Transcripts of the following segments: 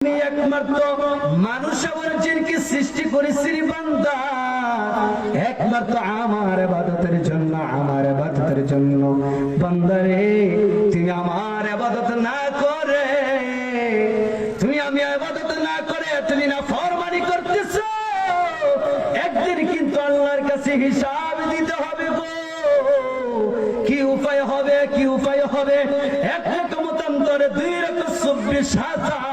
আমি একমাত্র মানুষ এবং জিনকে সৃষ্টি করেছি বান্দা একমাত্র আমার ইবাদতের জন্য, আমার ইবাদতের জন্য। বান্দারে তুমি আমার ইবাদত না করে, তুমি আমি ইবাদত না করে তুমি না ফরমানি করতেছো, একদিন কিন্তু আল্লাহর কাছে হিসাব দিতে হবে গো। কি উপায় হবে, কি উপায় হবে? এক লক্ষ মতান্তরে 2,24,000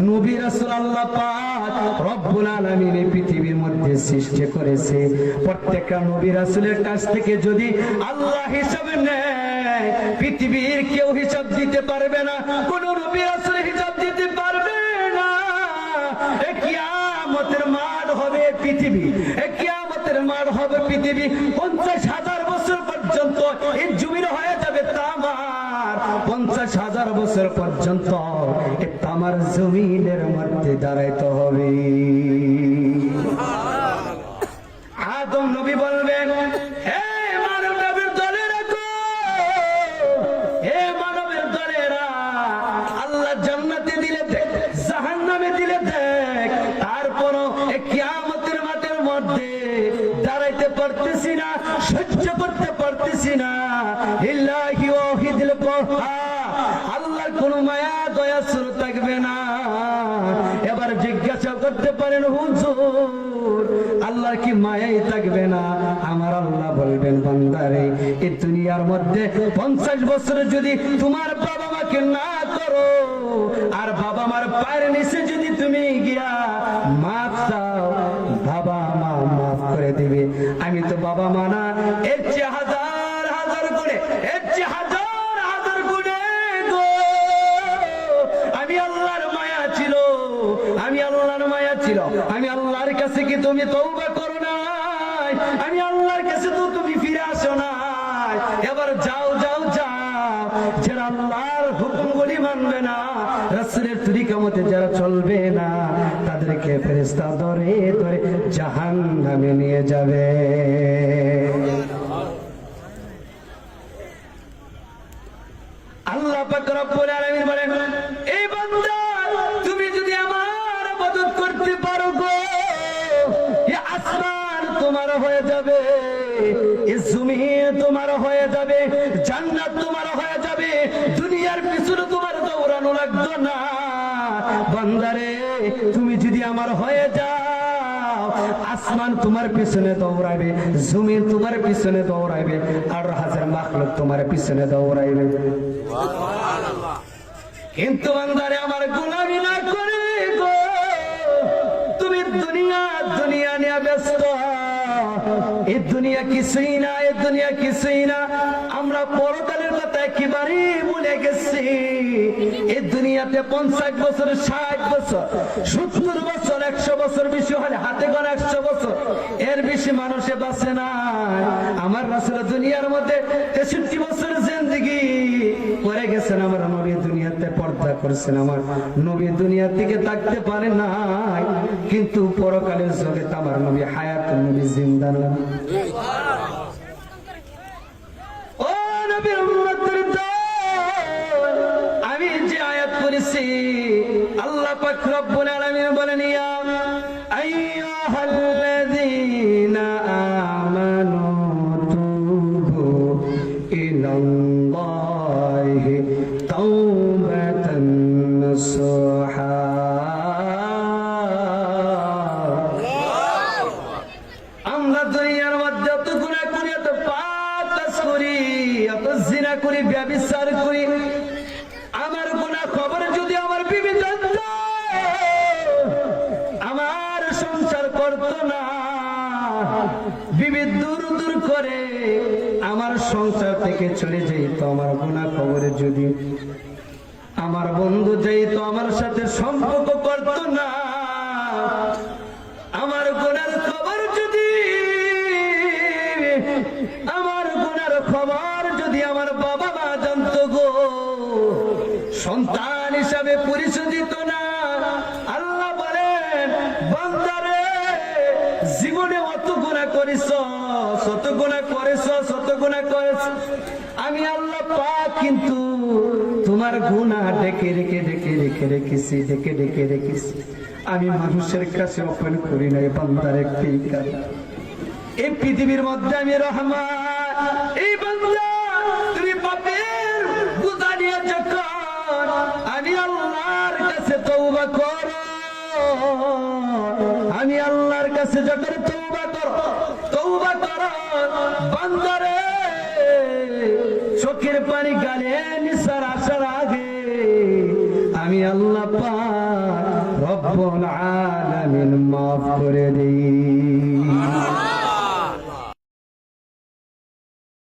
নবী রাসূল আল্লাহ পাক রব্বুল আলামিন এই পৃথিবীর মধ্যে সৃষ্টি করেছে। প্রত্যেকটা নবী রাসূলের কাছ থেকে যদি আল্লাহ হিসাব নেয়, পৃথিবীর কেউ হিসাব দিতে পারবে না, কোন নবী রাসূল হিসাব দিতে পারবে না। কিয়ামতের মাঠ হবে পৃথিবী, কিয়ামতের মাঠ হবে পৃথিবী। 50,000 বছর পর্যন্ত এই জমিন হয়ে যাবে তামার। 50,000 বছর পর্যন্ত এই তামার জমিনের মধ্যে দাঁড়াইতে হবে। আদম নবী বলবেন, হে মানব নবীর দলেরা গো, হে মানবের দলেরা, আল্লাহ জান্নাতে দিলে দেখ, জাহান্নামে দিলে দেখ, তারপরও এই কিয়ামতের মাঠের মধ্যে দাঁড়াইতে পারতেছি না, সহ্য করতে পারতেছি না। ইল্লাহি ওয়াহিদুল কাহ্হার, আল্লাহর কোনো মায়া দয়া শুরু থাকবে না। এবার জিজ্ঞাসা করতে পারেন, হুজুর আল্লাহর কি মায়াই থাকবে না? আমার আল্লাহ বলবেন, বান্দারে এই দুনিয়ার মধ্যে 50 বছর যদি তোমার বাবা মাকে না করো, আর বাবা মার পায়ের নিচে যদি তুমি গিয়া মাফ চাও, বাবা মা মাফ করে দিবে। আমি তো বাবা মা না, এর চেয়ে হাজার হাজার গুণে, এর চেয়ে হাজার হাজার গুণে গো আমি আল্লাহর মায়া ছিল, আমি আল্লাহর মায়া ছিল। আমি আল্লাহর কাছে কি তুমি তওবা করো নাই? আমি আল্লাহর কাছে তো তুমি ফিরে আসো নাই। এবার যাও যাও যাও, যারা আল্লাহর হুকুমগুলি মানবে না, রাসূলের তরিকা মতে যারা চলবে না, তাদেরকে ফেরেশতা ধরে ধরে জাহান্নামে নিয়ে যাবে। আল্লাহ পাক রব্বুল আলামিন বলেন, এই বান্দা তুমি যদি আমার ইবাদত করতে পারো গো, এই আসমান তোমার হয়ে যাবে, এই জমিন তোমার হয়ে যাবে, জান্নাত তোমার হয়ে যাবে, দুনিয়ার পিছনে তোমার দৌড়ানো লাগবে না। বান্দারে তুমি যদি আমার হয়ে যাও, আসমান তোমার পিছনে দৌড়াবে, জমিন তোমার পিছনে দৌড়াবে, আর হাজার মাখলুক তোমার পিছনে দৌড়াইবে। কিন্তু বান্দারে আমার গোলামি না করে গো, তুমি দুনিয়া দুনিয়া নিয়ে ব্যস্ত। এই দুনিয়া কিছুই না, এই দুনিয়া কিছুই না। আমরা পরকালের কথা একেবারে ভুলে গেছি। এই দুনিয়াতে 50 বছর, 60 বছর, 70 বছর, 100 বছর, বেশি হলে হাতে গোনা 100 বছর, এর বেশি মানুষে বাঁচে না। আমার রাসূল দুনিয়ার মধ্যে 63 বছর জিন্দেগি করে গেছেন। আমার নবী দুনিয়াতে পর্দা করেছেন, আমার নবী দুনিয়া থেকে থাকতে পারে নাই, কিন্তু পরকালের জগতে আমার নবী হায়াতুন নবী জিন্দা নবী। ও নবীর উম্মতের দল, আমি যে আয়াত পড়েছি, আল্লাহ পাক রব্বুল আলামিন বলেন, ইয়া আইয়ুহাল্লাযীনা আমানু তুবু ইলাল্লাহি তাওবাতান নাসুহা। আমরা দুনিয়ার মধ্যে এত গুনাহ করি, এত পাপ কাজ করি, এত জিনা করি, ব্যভিচার করি। আমার গুনাহ খবর যদি আমার বিবি জানতো, আমার সংসার করতো না। বিবি দূর দূর করে আমার সংসার থেকে চলে যেত। আমার গুনাহ খবরে যদি আমার বন্ধু যেত, আমার সাথে সম্পর্ক করতো না। আমার গুনার খবর যদি, আমার গুনার খবর যদি আমার বাবা মা জানতো গো, সন্তান হিসাবে পরিচয় দিত না। আল্লাহ বলেন, বান্দারে জীবনে অত গুনাহ করেছ, শত গুনাহ করেছ, শত গুনাহ করেছ, আমি আল্লাহ পাক কিন্তু তোমার আমার গুনাহ ডেকে রেখেছি আমি মানুষের কাছে ওপেন করি নাই বান্দার একটি কারণ এই পৃথিবীর মধ্যে আমি রহমান এই বান্দা তুমি পাপের বোঝা নিয়ে যখন আমি আল্লাহর কাছে তওবা করো আমি আল্লাহর কাছে যখন তওবা করো বান্দারে চোখের পানি গালে নিসার আসার আগে আমি আল্লাহ পাক রব্বুল আলামিন মাফ করে দেই।